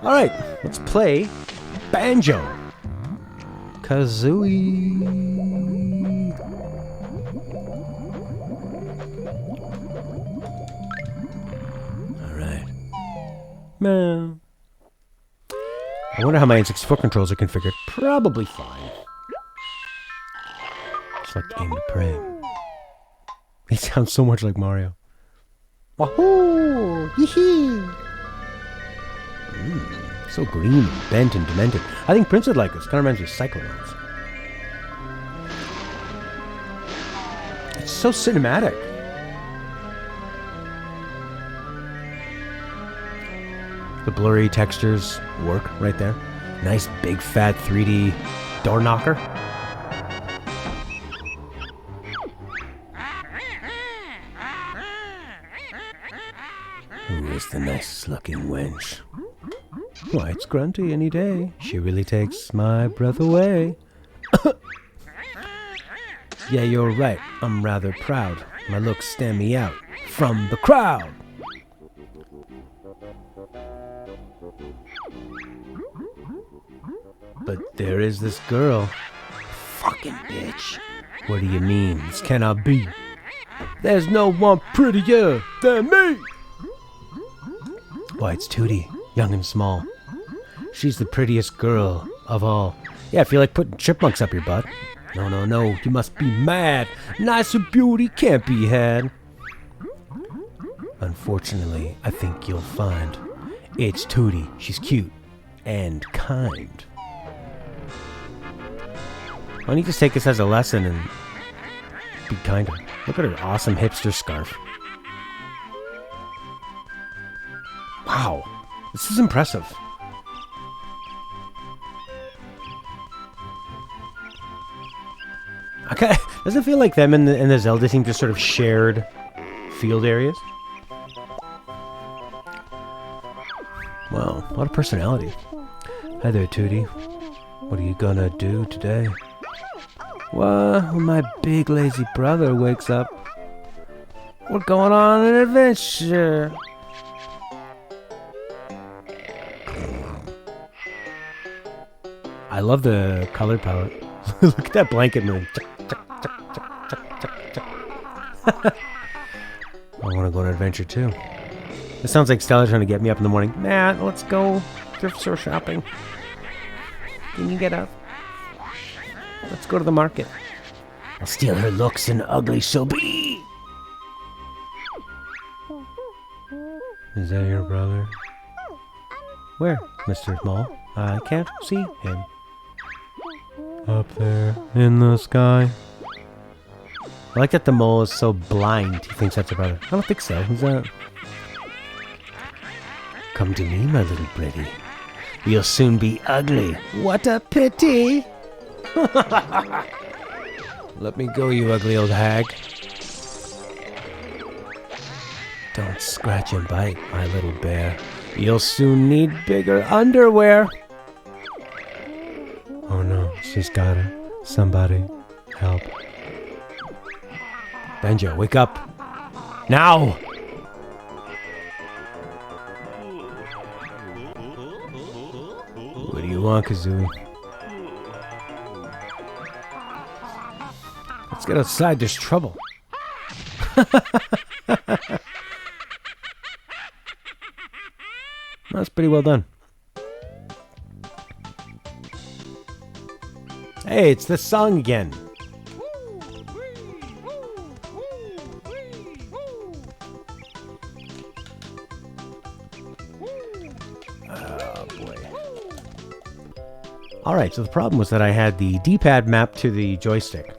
Alright, let's play Banjo-Kazooie. Alright. Man. I wonder how my N64 controls are configured. Probably fine. Just like aim to pray. He sounds so much like Mario. Wahoo! Yee-hee! So green and bent and demented. I think Prince would like this. Kind of reminds me of Cyclonauts. It's so cinematic. The blurry textures work right there. Nice big fat 3D door knocker. Who is the nicest looking wench? Why, it's Grunty any day. She really takes my breath away. Yeah, you're right. I'm rather proud. My looks stand me out from the crowd. But there is this girl. Fucking bitch. What do you mean? This cannot be. There's no one prettier than me. Why, it's Tootie, young and small. She's the prettiest girl of all. Yeah, I feel like putting chipmunks up your butt. No, no, no, you must be mad. Nicer beauty can't be had. Unfortunately, I think you'll find it's Tootie. She's cute and kind. Why don't you just take this as a lesson and be kinder? Look at her awesome hipster scarf. Wow, this is impressive. Okay, doesn't it feel like them and the Zelda team just sort of shared field areas? Wow, a lot of personality. Hi there, Tootie. What are you gonna do today? Well, when my big lazy brother wakes up, we're going on an adventure. I love the color palette. Look at that blanket move. I want to go on an adventure too. This sounds like Stella trying to get me up in the morning. Matt, let's go thrift store shopping. Can you get up? Let's go to the market. I'll steal her looks and ugly she'll be. Is that your brother? Where, Mr. Small? I can't see him. Up there in the sky. I like that the mole is so blind he thinks that's a brother. I don't think so. Who's that? Come to me, my little pretty. You'll soon be ugly. What a pity! Let me go, you ugly old hag. Don't scratch and bite, my little bear. You'll soon need bigger underwear. Oh no, she's got it. Somebody help. Banjo, wake up. Now! What do you want, Kazooie? Let's get outside, there's trouble. That's pretty well done. Hey, it's the song again. Oh boy. Alright, so the problem was that I had the D-pad mapped to the joystick.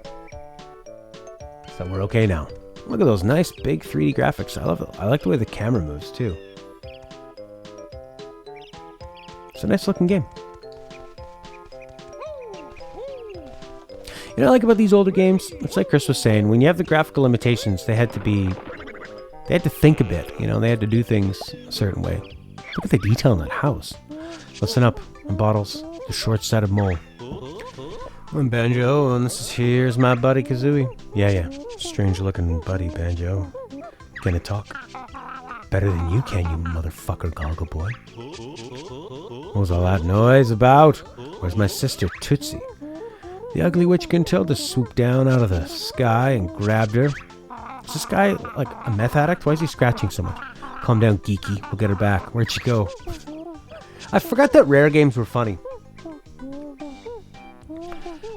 So we're okay now. Look at those nice big 3D graphics. I love it. I like the way the camera moves too. It's a nice looking game. You know what I like about these older games? It's like Chris was saying, when you have the graphical limitations, they had to think a bit, you know, they had to do things a certain way. Look at the detail in that house. Listen up, my bottles, the short set of mole. I'm Banjo, and here's my buddy Kazooie. Yeah, strange looking buddy Banjo. Gonna talk. Better than you can, you motherfucker goggle boy. What was all that noise about? Where's my sister Tootsie? The ugly witch Gruntilda swooped down out of the sky and grabbed her. Is this guy like a meth addict? Why is he scratching so much? Calm down, geeky. We'll get her back. Where'd she go? I forgot that rare games were funny.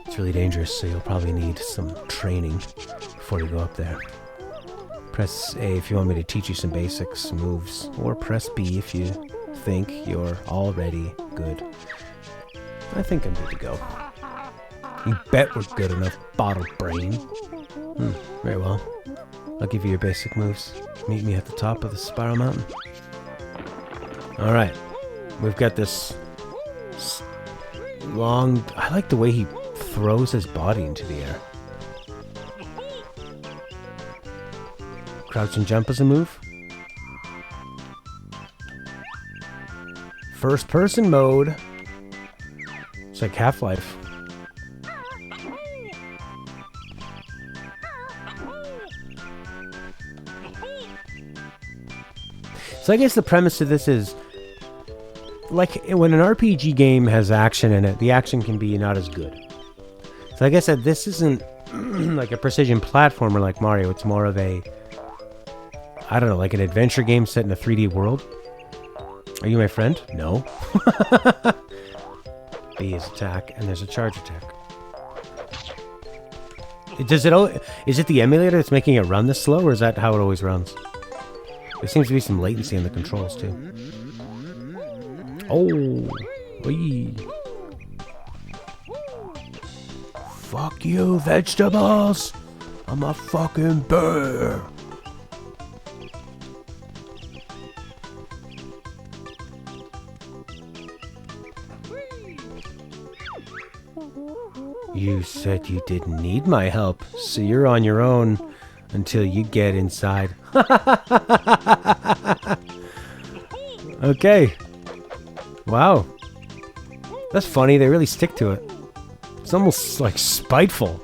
It's really dangerous, so you'll probably need some training before you go up there. Press A if you want me to teach you some basics, moves, or press B if you think you're already good. I think I'm good to go. You bet we're good enough, bottle brain. Very well. I'll give you your basic moves. Meet me at the top of the spiral mountain. Alright. We've got this long... I like the way he throws his body into the air. Crouch and jump as a move. First person mode. It's like Half-Life. So I guess the premise of this is, like, when an RPG game has action in it, the action can be not as good. So I guess that this isn't like a precision platformer like Mario. It's more of a, I don't know, like an adventure game set in a 3D world. Are you my friend? No. B is attack, and there's a charge attack. Is it the emulator that's making it run this slow, or is that how it always runs? There seems to be some latency in the controls, too. Oh! Wee. Fuck you, vegetables! I'm a fucking bear! You said you didn't need my help, so you're on your own until you get inside. Okay. Wow. That's funny, they really stick to it. It's almost like spiteful.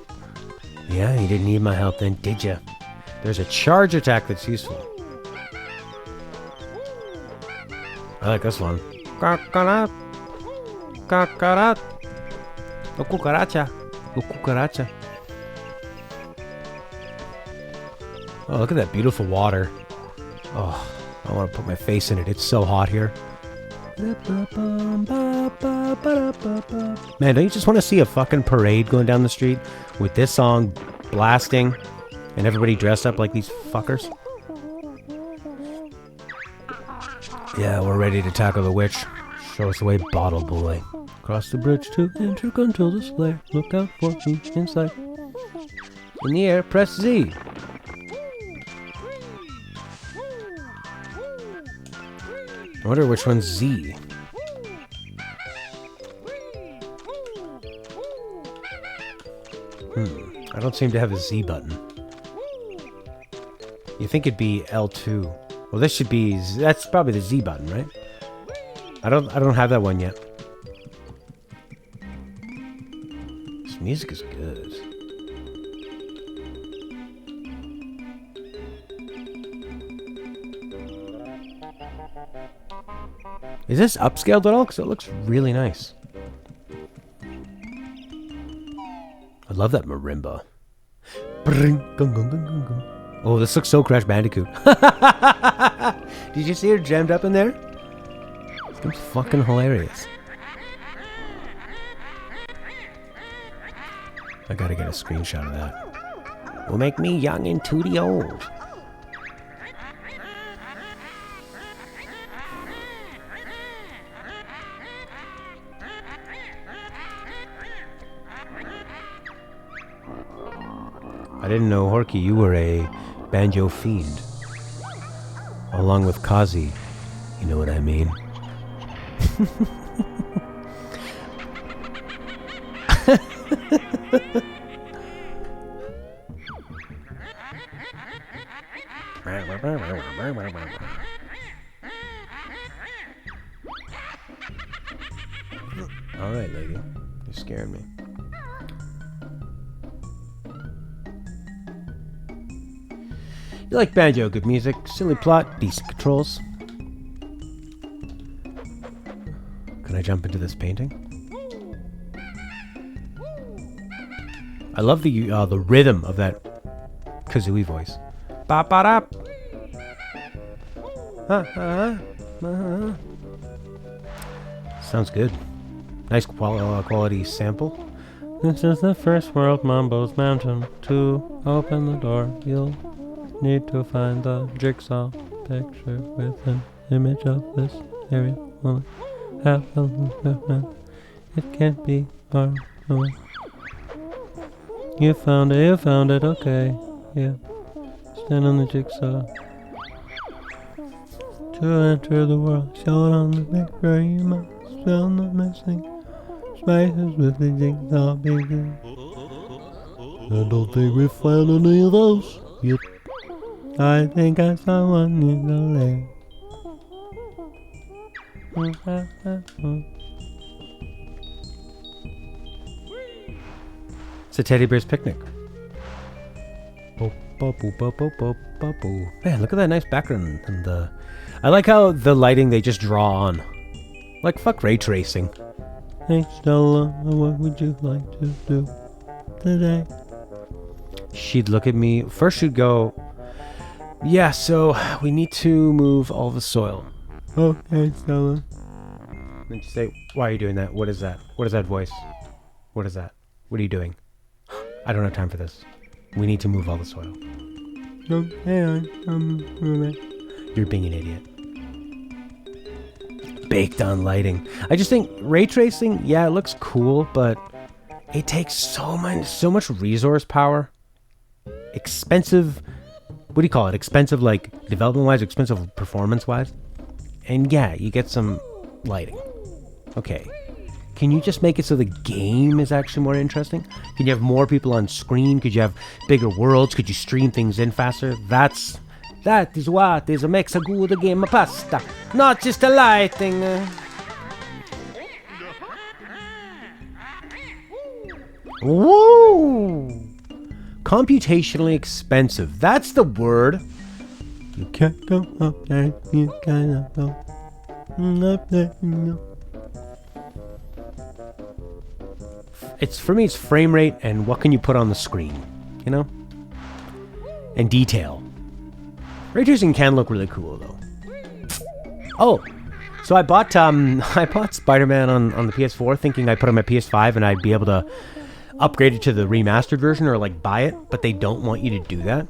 Yeah, you didn't need my help then, did ya? There's a charge attack that's useful. I like this one. Kakarat. Kakarat. O cucaracha. O cucaracha. Oh, look at that beautiful water. Oh, I want to put my face in it. It's so hot here. Man, don't you just want to see a fucking parade going down the street with this song blasting and everybody dressed up like these fuckers? Yeah, we're ready to tackle the witch. Show us the way, bottle boy. Cross the bridge to enter Gruntilda's lair. Look out for me inside. In the air, press Z. I wonder which one's Z. I don't seem to have a Z button. You think it'd be L2. Well, this should be... That's probably the Z button, right? I don't have that one yet. This music is good. Is this upscaled at all? Because it looks really nice. I love that marimba. Oh, this looks so Crash Bandicoot. Did you see her jammed up in there? It's fucking hilarious. I gotta get a screenshot of that. Will make me young and tooty old. I didn't know, Horky, you were a banjo fiend. Along with Kazi. You know what I mean? Alright, lady. You're scaring me. You like banjo, good music, silly plot, decent controls. Can I jump into this painting? I love the rhythm of that kazooie voice. Ba ba da. Sounds good. Nice quality sample. This is the first world Mambo's mountain. To open the door, you'll need to find the jigsaw picture with an image of this area. Have a movement. It can't be far away. You found it, okay. Yeah. Stand on the jigsaw. To enter the world, show it on the picture, you must spell the missing spaces with the jigsaw pieces. I don't think we found any of those yet. I think I saw one in the lake. It's a teddy bear's picnic. Man, look at that nice background. And I like how the lighting they just draw on. Like, fuck ray tracing. Hey Stella, what would you like to do today? She'd look at me. First she'd go, yeah, so we need to move all the soil. Okay, Stella. Then she'd say, why are you doing that? What is that? What is that voice? What is that? What are you doing? I don't have time for this. We need to move all the soil. Okay, you're being an idiot. Baked on lighting. I just think ray tracing, yeah, it looks cool, but it takes so much resource power. Expensive, what do you call it? Expensive, like, development-wise, expensive performance-wise. And yeah, you get some lighting. Okay. Can you just make it so the game is actually more interesting? Can you have more people on screen? Could you have bigger worlds? Could you stream things in faster? That is what makes a good game of pasta. Not just a lighting. Woo! Computationally expensive. That's the word. You can't go up there. You cannot go up there. It's, for me, it's frame rate and what can you put on the screen, you know? And detail. Ray tracing can look really cool, though. Oh, so I bought Spider-Man on the PS4, thinking I'd put it on my PS5 and I'd be able to upgrade it to the remastered version or like buy it, but they don't want you to do that.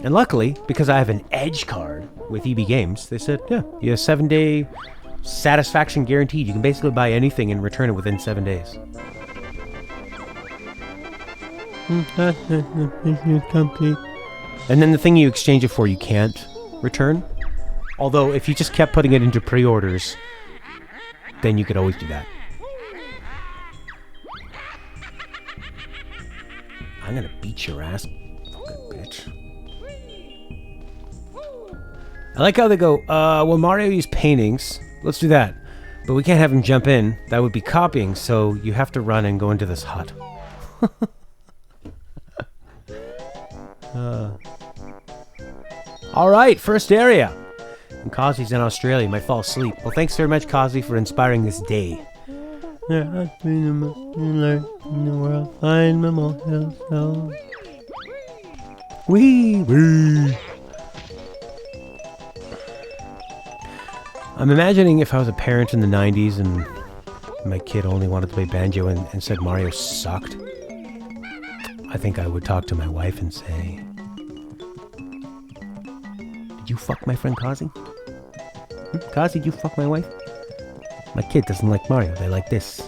And luckily, because I have an Edge card with EB Games, they said, yeah, you have 7-day satisfaction guaranteed. You can basically buy anything and return it within 7 days. And then the thing you exchange it for, you can't return. Although, if you just kept putting it into pre-orders, then you could always do that. I'm gonna beat your ass, fucking bitch. I like how they go, well, Mario used paintings. Let's do that. But we can't have him jump in. That would be copying, so you have to run and go into this hut. Alright, first area. And Kazi's in Australia, might fall asleep. Well, thanks very much, Kazi, for inspiring this day. There has been a in the world. Find mammal hills. Wee! I'm imagining if I was a parent in the 90s and my kid only wanted to play banjo and said Mario sucked. I think I would talk to my wife and say, did you fuck my friend Kazi? Kazi, did you fuck my wife? My kid doesn't like Mario, they like this.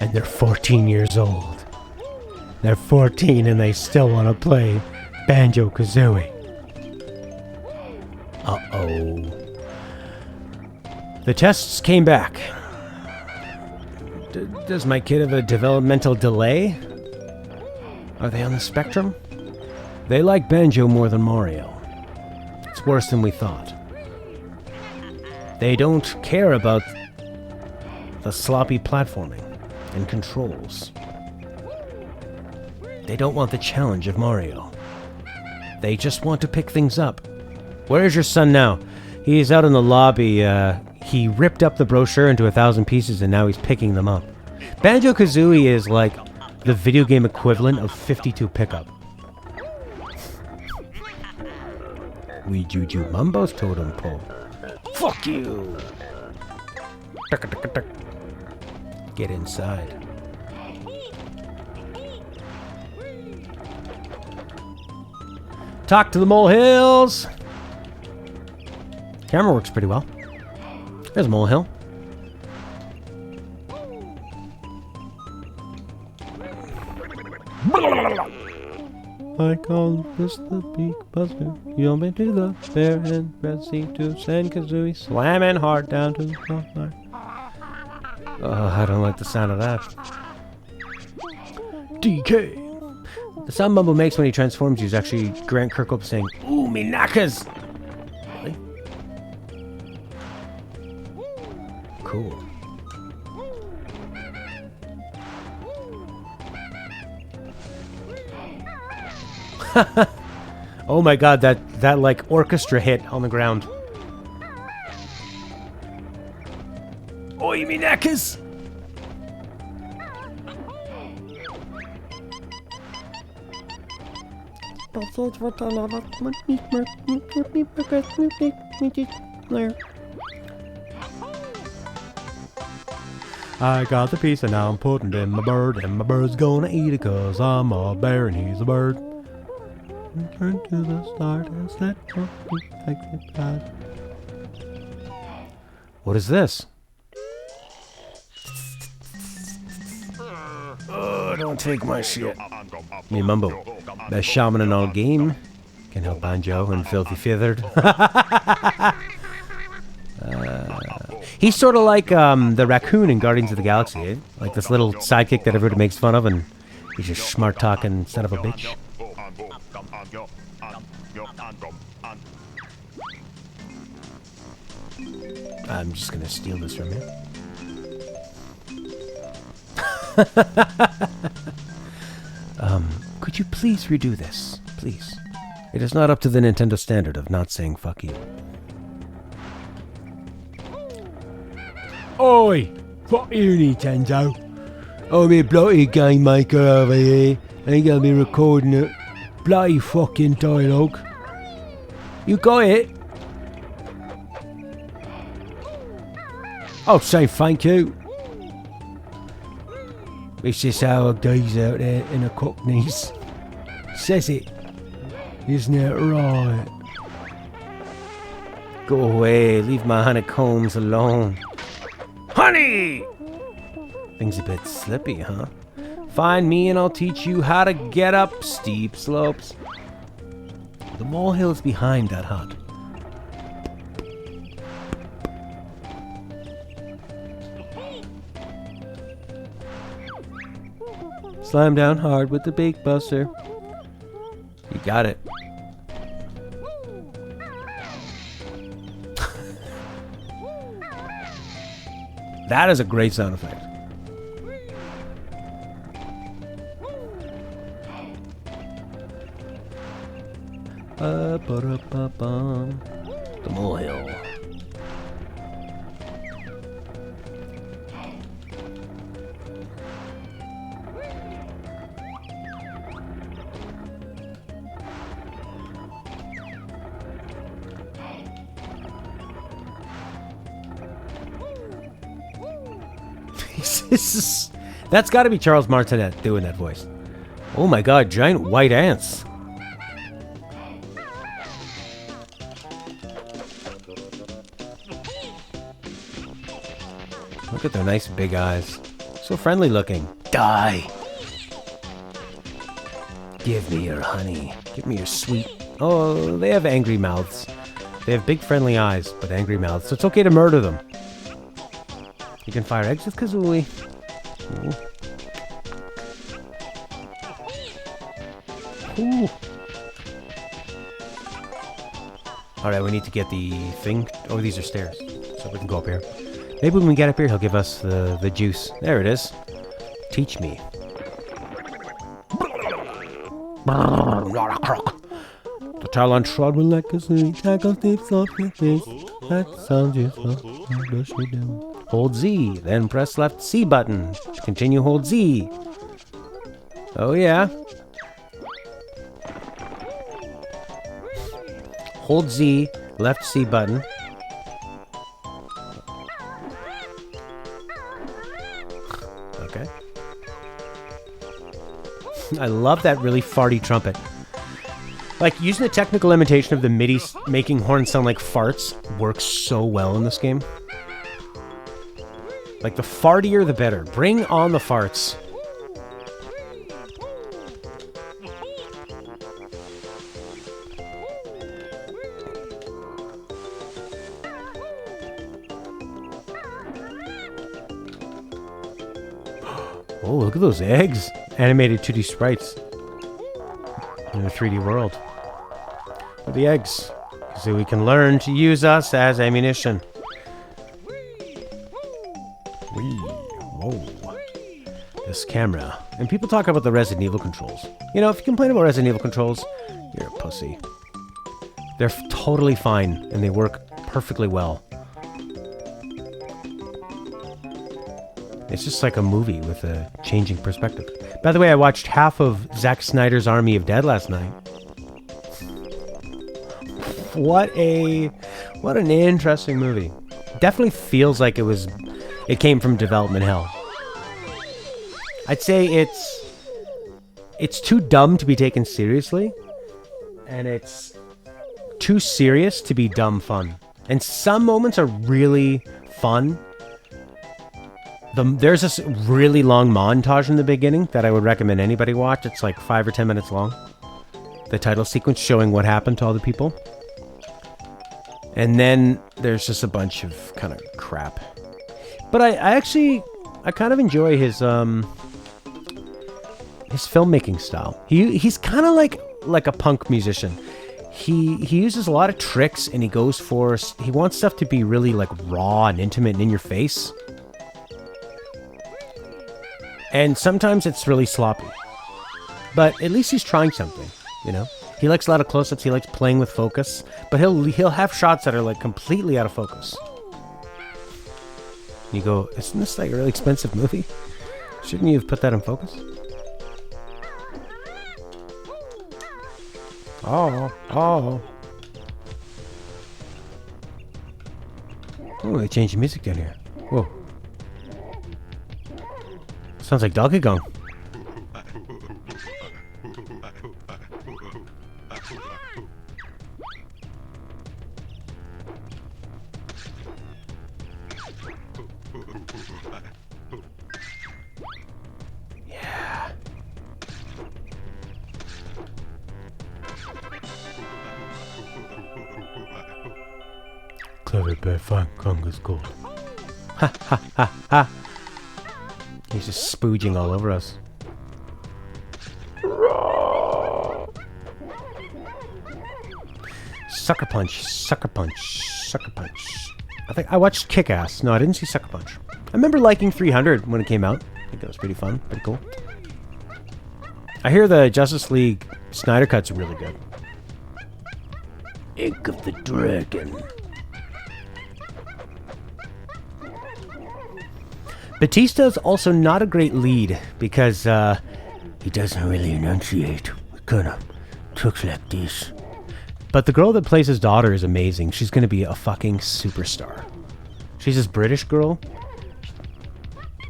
And they're 14 years old. They're 14 and they still want to play Banjo-Kazooie. Uh-oh. The tests came back. Does my kid have a developmental delay? Are they on the spectrum? They like Banjo more than Mario. It's worse than we thought. They don't care about the sloppy platforming and controls. They don't want the challenge of Mario. They just want to pick things up. Where is your son now? He's out in the lobby. he ripped up the brochure into 1,000 pieces and now he's picking them up. Banjo-Kazooie is like the video game equivalent of 52 pickup. We Juju Mumbo's totem pole. Fuck you! Get inside. Talk to the molehills! Camera works pretty well. There's a molehill. I call this the beak buzzer. You'll be to the fair and Betsy to send Kazooie slamming hard down to the floor. Oh, I don't like the sound of that. DK! The sound Mumbo makes when he transforms you is actually Grant Kirkhope saying, "Ooh, me knackers!" Really? Cool. Oh my god, that like orchestra hit on the ground. Oi, me knackers! I got the piece and now I'm putting it in my bird, and my bird's gonna eat it 'cause I'm a bear and he's a bird. Return to the start and set like that. What is this? Oh, don't take my shit. Me Mumbo, best shaman in all game. Can help Banjo and Filthy Feathered. He's sort of like the raccoon in Guardians of the Galaxy, eh? Like this little sidekick that everybody makes fun of, and he's just smart-talking son of a bitch. I'm just gonna steal this from you. Could you please redo this? Please. It is not up to the Nintendo standard of not saying fuck you. Oi! Fuck you, Nintendo. I'm a bloody game maker over here. Ain't gonna be recording it. Bloody fucking dialogue. You got it? Oh, say thank you. It's just how a geezer out there in a cockneys says it. Isn't it right? Go away, leave my honeycombs alone. Honey! Things a bit slippy, huh? Find me and I'll teach you how to get up steep slopes. The molehill's behind that hut. Slam down hard with the bake buster. You got it. That is a great sound effect. The molehill. That's got to be Charles Martinet doing that voice. Oh my god, giant white ants. Look at their nice big eyes. So friendly looking. Die. Give me your honey. Give me your sweet... Oh, they have angry mouths. They have big friendly eyes, but angry mouths. So it's okay to murder them. You can fire eggs with Kazooie. Ooh. Ooh. Alright, we need to get the thing. Oh, these are stairs. So we can go up here. Maybe when we get up here, he'll give us the juice. There it is. Teach me. The talon trod will let Kazooie tackle deep soft face. That sounds useful. What does she do? Hold Z, then press left C button. To continue, hold Z. Oh yeah. Hold Z, left C button. Okay. I love that really farty trumpet. Like, using the technical limitation of the MIDI making horns sound like farts works so well in this game. Like, the fartier the better. Bring on the farts. Oh, look at those eggs. Animated 2D sprites. In a 3D world. With the eggs. So we can learn to use us as ammunition. Whee. Whoa. This camera. And people talk about the Resident Evil controls. You know, if you complain about Resident Evil controls, you're a pussy. They're totally fine, and they work perfectly well. It's just like a movie with a changing perspective. By the way, I watched half of Zack Snyder's Army of Dead last night. What an interesting movie. Definitely feels like it came from development hell. I'd say it's too dumb to be taken seriously, and it's too serious to be dumb fun. And some moments are really fun. There's this really long montage in the beginning that I would recommend anybody watch. It's like 5 or 10 minutes long. The title sequence showing what happened to all the people. And then there's just a bunch of kind of crap. But I kind of enjoy his filmmaking style. He's kind of like a punk musician. He uses a lot of tricks, and he wants stuff to be really like raw and intimate and in your face. And sometimes it's really sloppy. But at least he's trying something, you know? He likes a lot of close-ups, he likes playing with focus, but he'll have shots that are like completely out of focus. You go, isn't this like a really expensive movie? Shouldn't you have put that in focus? Oh. Oh, they changed the music down here. Whoa. Sounds like Donkey Kong. Yeah. Clever bear fun, Kong is gold. Ha ha ha ha. He's just spooging all over us. Sucker Punch, Sucker Punch, Sucker Punch. I think I watched Kick-Ass. No, I didn't see Sucker Punch. I remember liking 300 when it came out. I think that was pretty fun, pretty cool. I hear the Justice League Snyder Cut's really good. Ink of the Dragon. Batista's also not a great lead because he doesn't really enunciate. It kind of talks like this. But the girl that plays his daughter is amazing. She's going to be a fucking superstar. She's this British girl.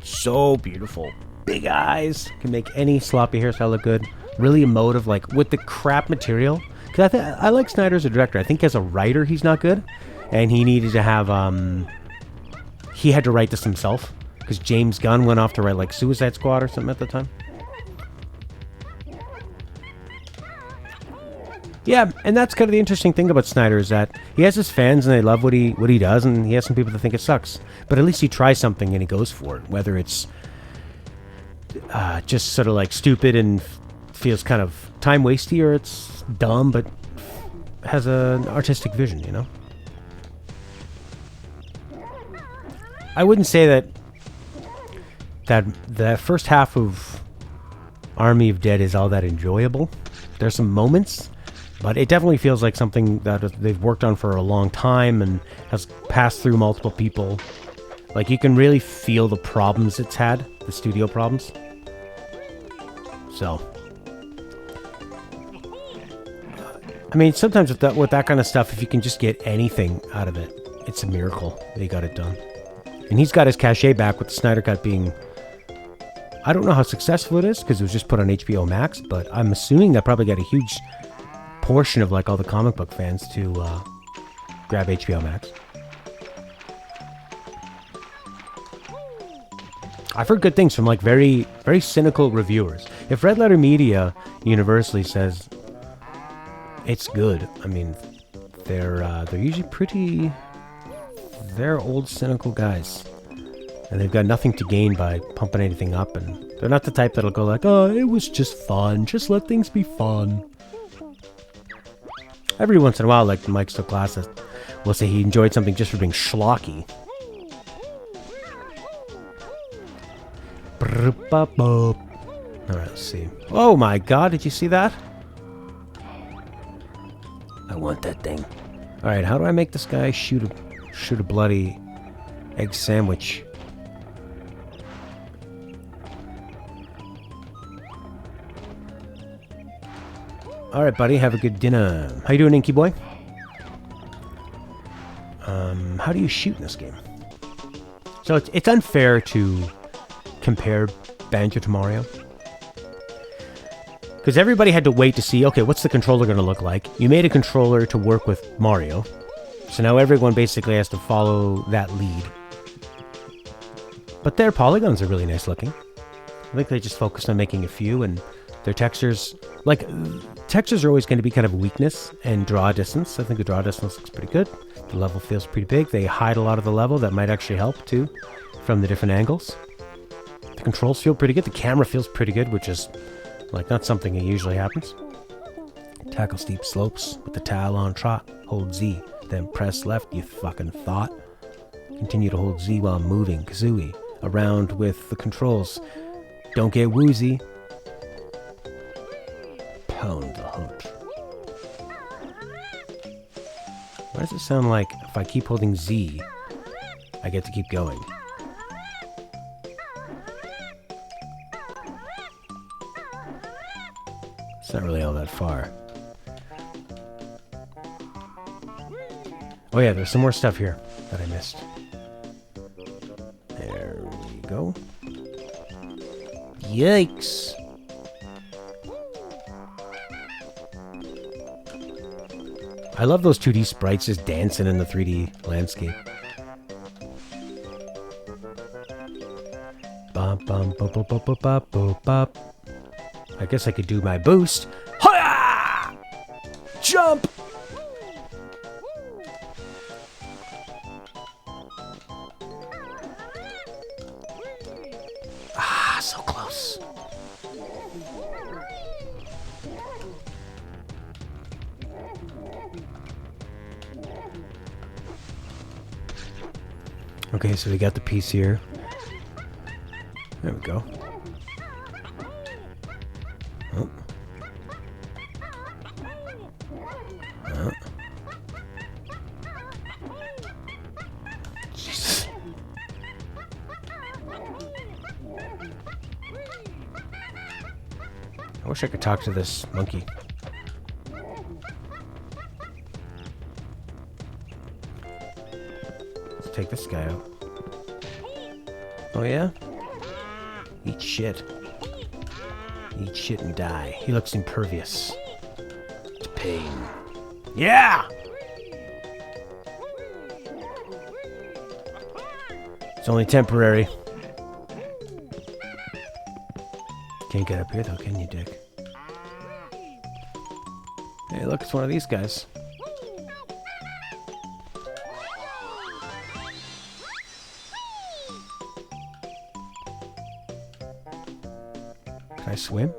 So beautiful. Big eyes. Can make any sloppy hairstyle look good. Really emotive, like with the crap material. Because I like Snyder as a director. I think as a writer, he's not good. And he needed to have... he had to write this himself. Because James Gunn went off to write like Suicide Squad or something at the time. Yeah, and that's kind of the interesting thing about Snyder is that he has his fans and they love what he does, and he has some people that think it sucks. But at least he tries something and he goes for it, whether it's just sort of like stupid and feels kind of time wasty, or it's dumb but has an artistic vision, you know? I wouldn't say that the first half of Army of Dead is all that enjoyable. There's some moments, But it definitely feels like something that they've worked on for a long time and has passed through multiple people. Like, you can really feel the problems it's had, the studio problems. So, I mean, sometimes with that kind of stuff, if you can just get anything out of it, it's a miracle that he got it done. And he's got his cachet back with the Snyder Cut being... I don't know how successful it is, because it was just put on HBO Max, but I'm assuming that probably got a huge portion of, like, all the comic book fans to grab HBO Max. I've heard good things from, like, very, very cynical reviewers. If Red Letter Media universally says it's good, I mean, they're usually pretty... They're old, cynical guys. And they've got nothing to gain by pumping anything up, and they're not the type that'll go like, oh, it was just fun, just let things be fun. Every once in a while, like Mike Stoklasa will say he enjoyed something just for being schlocky. Alright, let's see. Oh my god, did you see that? I want that thing. Alright, how do I make this guy shoot a bloody egg sandwich? Alright, buddy, have a good dinner. How you doing, Inky boy? How do you shoot in this game? So it's unfair to compare Banjo to Mario. Because everybody had to wait to see, okay, what's the controller going to look like? You made a controller to work with Mario. So now everyone basically has to follow that lead. But their polygons are really nice looking. I think they just focused on making a few, and their textures... Like, textures are always going to be kind of a weakness, and draw distance. I think the draw distance looks pretty good. The level feels pretty big. They hide a lot of the level. That might actually help, too, from the different angles. The controls feel pretty good. The camera feels pretty good, which is, like, not something that usually happens. Tackle steep slopes with the towel on trot. Hold Z, then press left, you fucking thought. Continue to hold Z while moving. Kazooie. Around with the controls. Don't get woozy. Pound the hunt. Why does it sound like if I keep holding Z, I get to keep going? It's not really all that far. Oh yeah, there's some more stuff here that I missed. There we go. Yikes! I love those 2D sprites just dancing in the 3D landscape. Bum, bum, bum, bum, bum, bum, bum, bum, bum. I guess I could do my boost. Hi-ya! Jump! Ah, so close. Okay, so we got the piece here. There we go. Oh. Oh. Jesus. I wish I could talk to this monkey. Let's take this guy out. Oh yeah? Eat shit. Eat shit and die. He looks impervious to pain. Yeah! It's only temporary. Can't get up here though, can you, dick? Hey, look, it's one of these guys. Can I swim?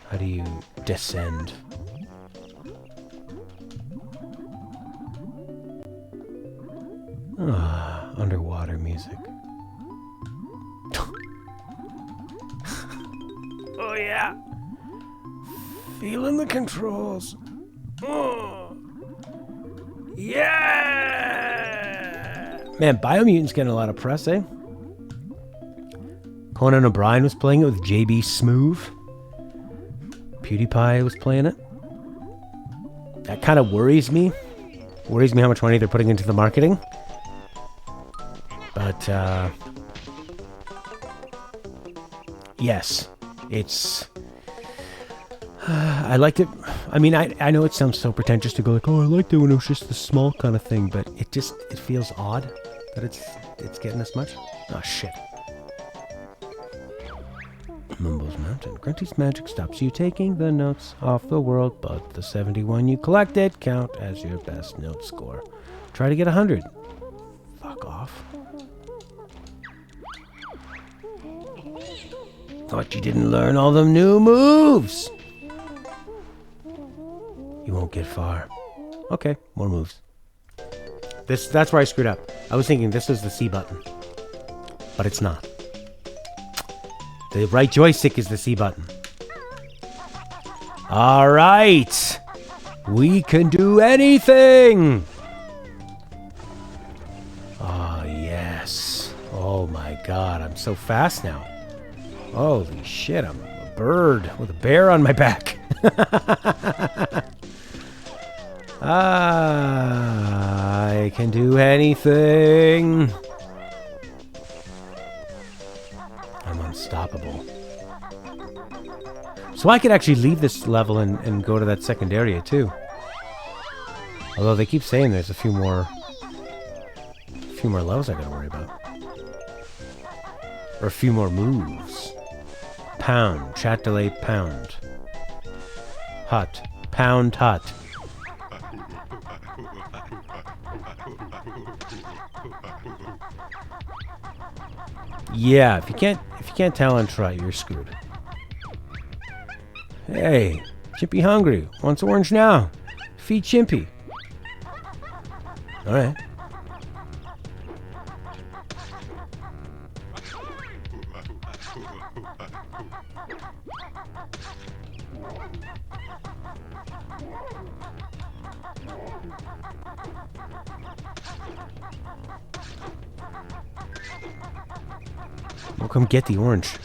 How do you descend? Ah, underwater music. Feeling the controls. Oh. Yeah! Man, Biomutant's getting a lot of press, eh? Conan O'Brien was playing it with JB Smoove. PewDiePie was playing it. That kind of worries me. Worries me how much money they're putting into the marketing. But, yes. It's... I liked it. I mean, I know it sounds so pretentious to go like, oh, I liked it when it was just the small kind of thing, but it feels odd that it's getting this much. Oh, shit. Mumbo's Mountain. Grunty's magic stops you taking the notes off the world, but the 71 you collected count as your best note score. Try to get 100. Fuck off. Thought you didn't learn all them new moves. You won't get far. Okay, more moves. That's where I screwed up. I was thinking this was the C button, but it's not. The right joystick is the C button. All right. We can do anything. Oh, yes. Oh, my God. I'm so fast now. Holy shit. I'm a bird with a bear on my back. I can do anything. I'm unstoppable. So I could actually leave this level and go to that second area too. Although they keep saying there's a few more levels I gotta worry about. Or a few more moves. Pound, chat delay, pound. Hut, pound, hut. Yeah, if you can't tell on try, you're screwed. Hey, Chimpy hungry. Wants orange now. Feed Chimpy. Alright. Well, come get the orange.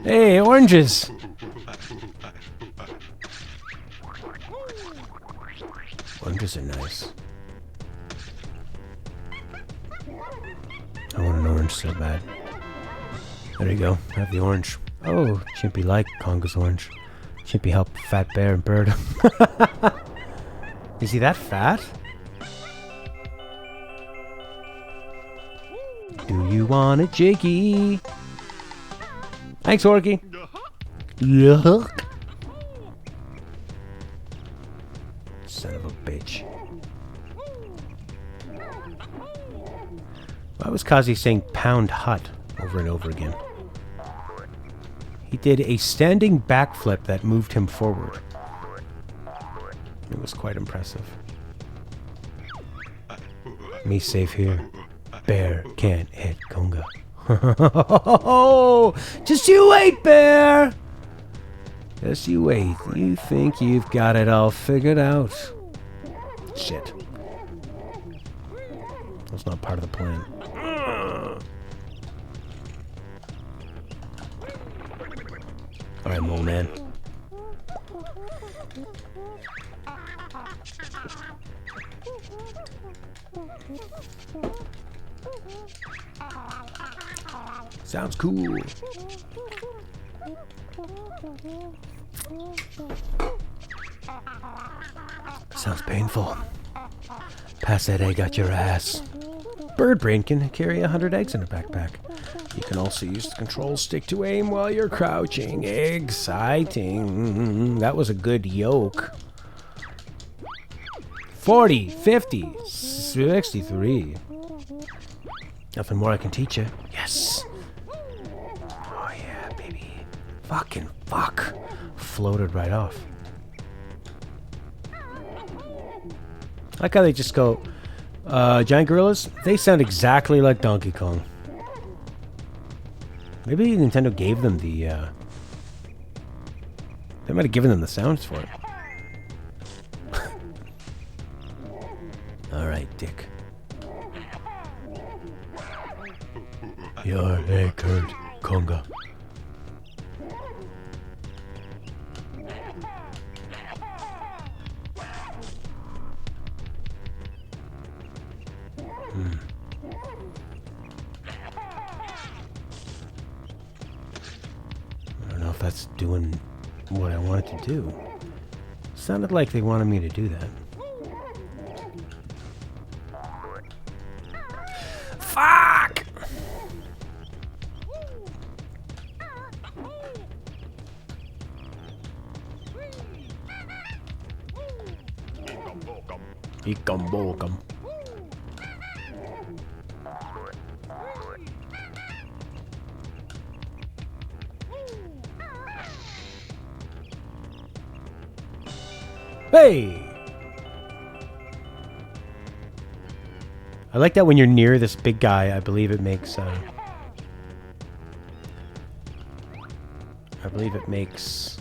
Hey, oranges! Oranges are nice. I want an orange so bad. There you go. Have the orange. Oh, Chimpy liked Conga's orange. Chimpy helped Fat Bear and Bird. Is he that fat? Do you want it, Jakey? Thanks, Orky. Yuck. Son of a bitch. Why was Kazi saying pound hut over and over again? He did a standing backflip that moved him forward. It was quite impressive. Me safe here. Bear can't hit Conga. Just you wait, Bear! Just you wait. You think you've got it all figured out. Shit. That's not part of the plan. Alright, Mole Man. Sounds cool. Sounds painful. Pass that egg out your ass. Bird Brain can carry 100 eggs in a backpack. You can also use the control stick to aim while you're crouching. Exciting. That was a good yoke. 40, 50, 63. Nothing more I can teach you. Yes. Oh yeah, baby. Fucking fuck. Floated right off. I like how they just go, giant gorillas, they sound exactly like Donkey Kong. Maybe Nintendo gave them the, they might have given them the sounds for it. Alright, Dick. Your egg hurt, Conga. I don't know if that's doing what I want it to do. Sounded like they wanted me to do that. Fuck! Ikambolkam. Hey! I like that when you're near this big guy, I believe it makes, I believe it makes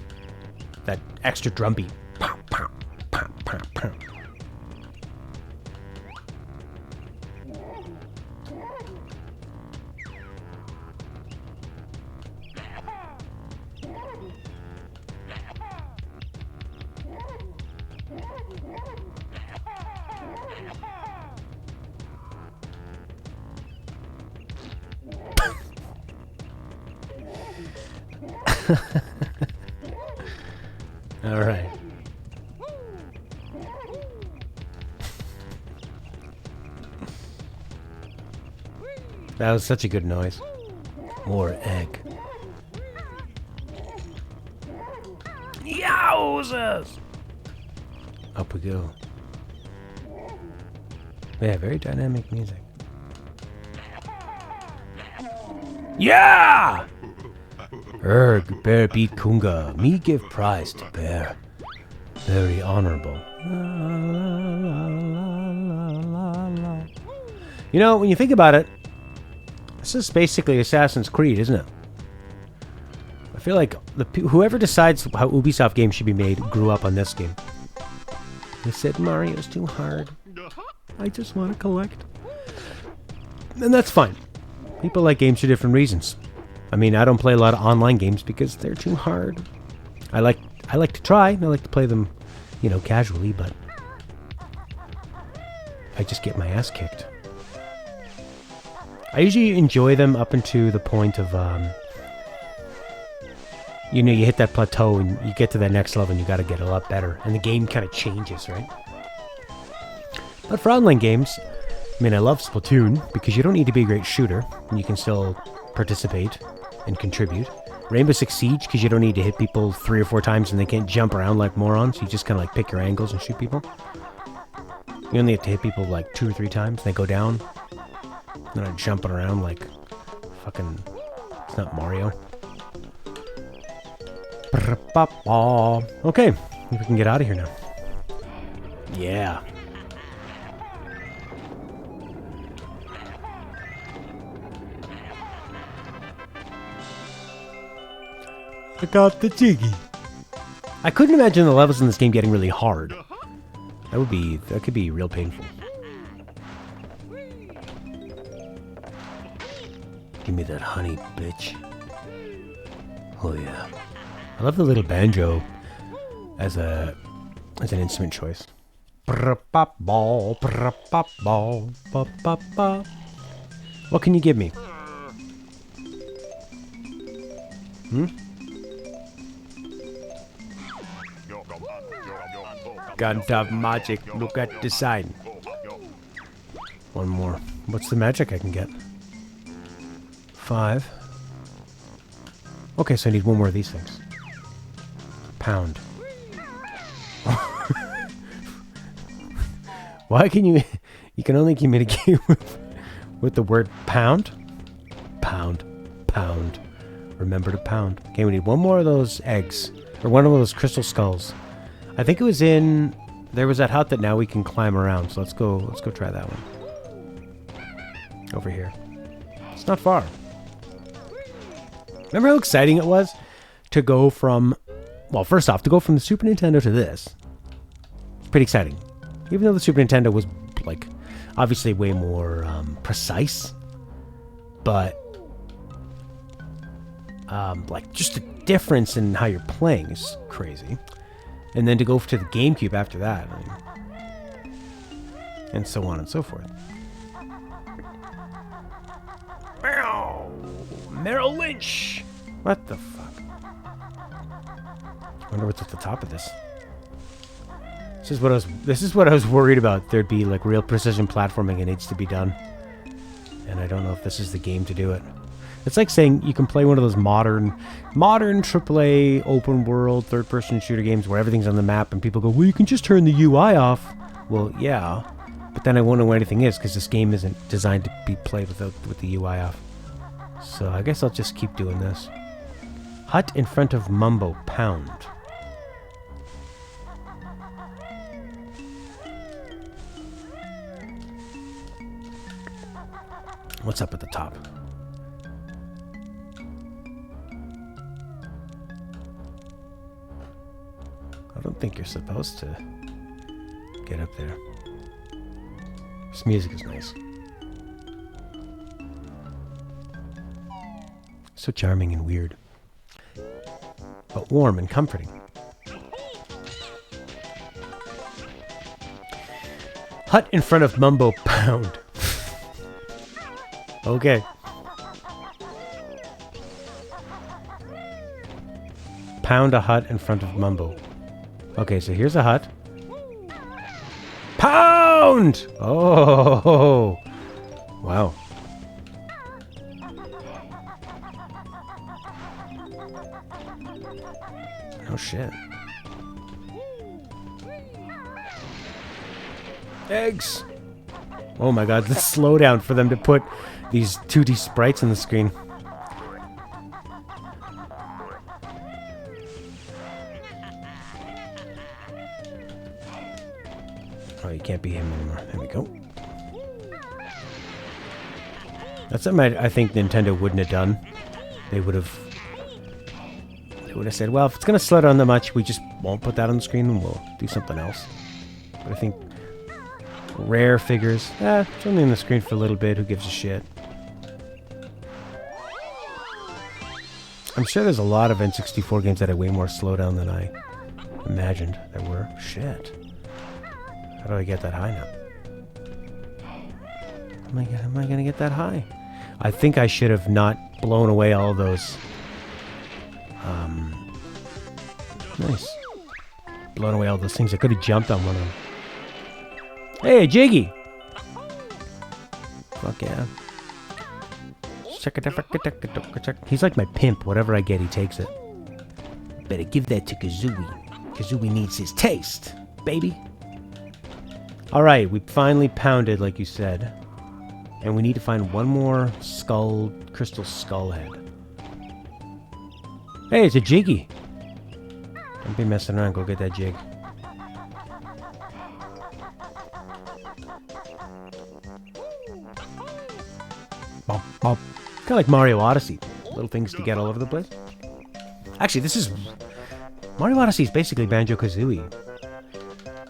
that extra drum beat. Pow, pow, pow, pow, pow. All right. That was such a good noise. More egg. Yowzers! Up we go. Yeah, very dynamic music. Yeah! Erg, bear beat Kunga. Me give prize to bear. Very honorable. You know, when you think about it, this is basically Assassin's Creed, isn't it? I feel like whoever decides how Ubisoft games should be made grew up on this game. They said Mario's too hard. I just want to collect. And that's fine. People like games for different reasons. I mean, I don't play a lot of online games because they're too hard. I like to try, and I like to play them, you know, casually, but I just get my ass kicked. I usually enjoy them up into the point of, you know, you hit that plateau and you get to that next level and you gotta get a lot better. And the game kind of changes, right? But for online games, I mean, I love Splatoon because you don't need to be a great shooter and you can still participate and contribute. Rainbow Six Siege because you don't need to hit people 3 or 4 times and they can't jump around like morons. You just kind of like pick your angles and shoot people. You only have to hit people like 2 or 3 times. They go down. They're not jumping around like fucking... It's not Mario. Okay, we can get out of here now. Yeah. I got the jiggy. I couldn't imagine the levels in this game getting really hard. That could be real painful. Give me that honey, bitch. Oh yeah. I love the little banjo as an instrument choice. What can you give me? Hmm? Can't have magic. Look at the sign. One more. What's the magic I can get? 5. Okay, so I need one more of these things. Pound. Why can you... You can only communicate with the word pound. Pound. Pound. Remember to pound. Okay, we need one more of those eggs. Or one of those crystal skulls. I think it was in... There was that hut that now we can climb around. So let's go try that one. Over here. It's not far. Remember how exciting it was to go from... Well, first off, to go from the Super Nintendo to this. It's pretty exciting. Even though the Super Nintendo was, like, obviously way more precise. But... like, just the difference in how you're playing is crazy. And then to go to the GameCube after that. I mean, and so on and so forth. Merrill Lynch! What the fuck? I wonder what's at the top of this. This is what I was worried about. There'd be like real precision platforming that needs to be done. And I don't know if this is the game to do it. It's like saying you can play one of those modern AAA open world third-person shooter games where everything's on the map and people go, well, you can just turn the UI off. Well, yeah, but then I won't know what anything is because this game isn't designed to be played with the UI off. So I guess I'll just keep doing this. Hut in front of Mumbo Pound. What's up at the top? I don't think you're supposed to get up there. This music is nice. So charming and weird. But warm and comforting. Hut in front of Mumbo Pound. Okay. Pound a hut in front of Mumbo. Okay, so here's a hut. Pound! Oh! Wow. Oh shit. Eggs! Oh my god, the slowdown for them to put these 2D sprites on the screen. Oh, you can't be him anymore. There we go. That's something I think Nintendo wouldn't have done. They would have said, well, if it's going to slow down that much, we just won't put that on the screen and we'll do something else. But I think rare figures, it's only on the screen for a little bit, who gives a shit? I'm sure there's a lot of N64 games that had way more slowdown than I imagined there were. Shit. How do I get that high now? Am I gonna get that high? I think I should have not blown away all those. Nice. Blown away all those things. I could have jumped on one of them. Hey, Jiggy! Fuck yeah. He's like my pimp. Whatever I get, he takes it. Better give that to Kazooie. Kazooie needs his taste, baby. Alright, we finally pounded, like you said. And we need to find one more crystal skull head. Hey, it's a Jiggy. Don't be messing around. Go get that jig. Bump, bump. Kind of like Mario Odyssey. Little things to get all over the place. Actually, this is... Mario Odyssey is basically Banjo-Kazooie.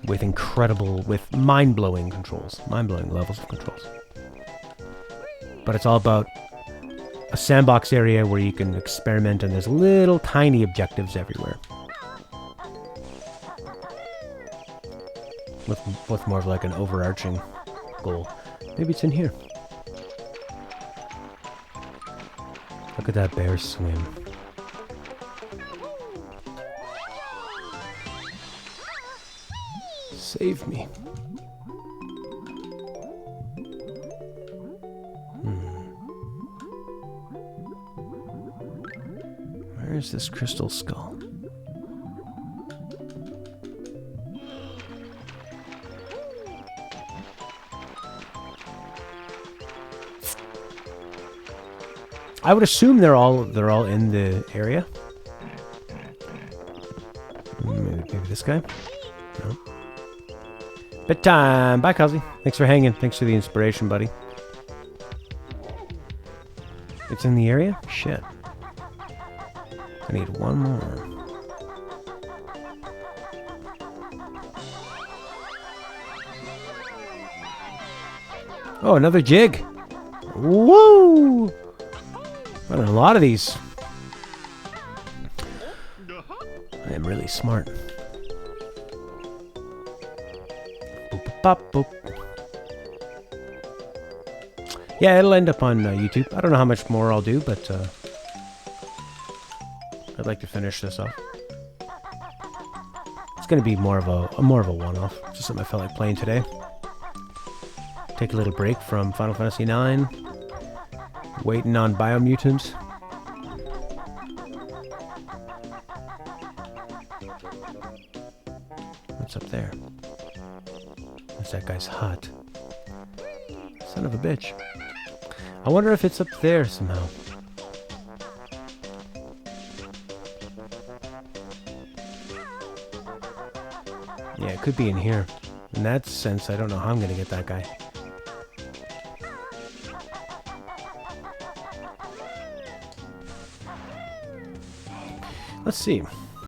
With mind-blowing controls. Mind-blowing levels of controls. But it's all about a sandbox area where you can experiment and there's little tiny objectives everywhere. With more of like an overarching goal. Maybe it's in here. Look at that bear swim. Save me. Where is this crystal skull? I would assume they're all in the area. Maybe this guy. No. Bedtime. Bye, Kazi. Thanks for hanging. Thanks for the inspiration, buddy. It's in the area? Shit. I need one more. Oh, another jig. Woo! Got a lot of these. I am really smart. Boop, bop, boop. Yeah, it'll end up on YouTube. I don't know how much more I'll do, but I'd like to finish this off. It's going to be more of a one-off. Just something I felt like playing today. Take a little break from Final Fantasy IX. Waiting on Biomutant. What's up there? What's that guy's hut? Son of a bitch. I wonder if it's up there somehow. Yeah, it could be in here. In that sense, I don't know how I'm going to get that guy. Let's see.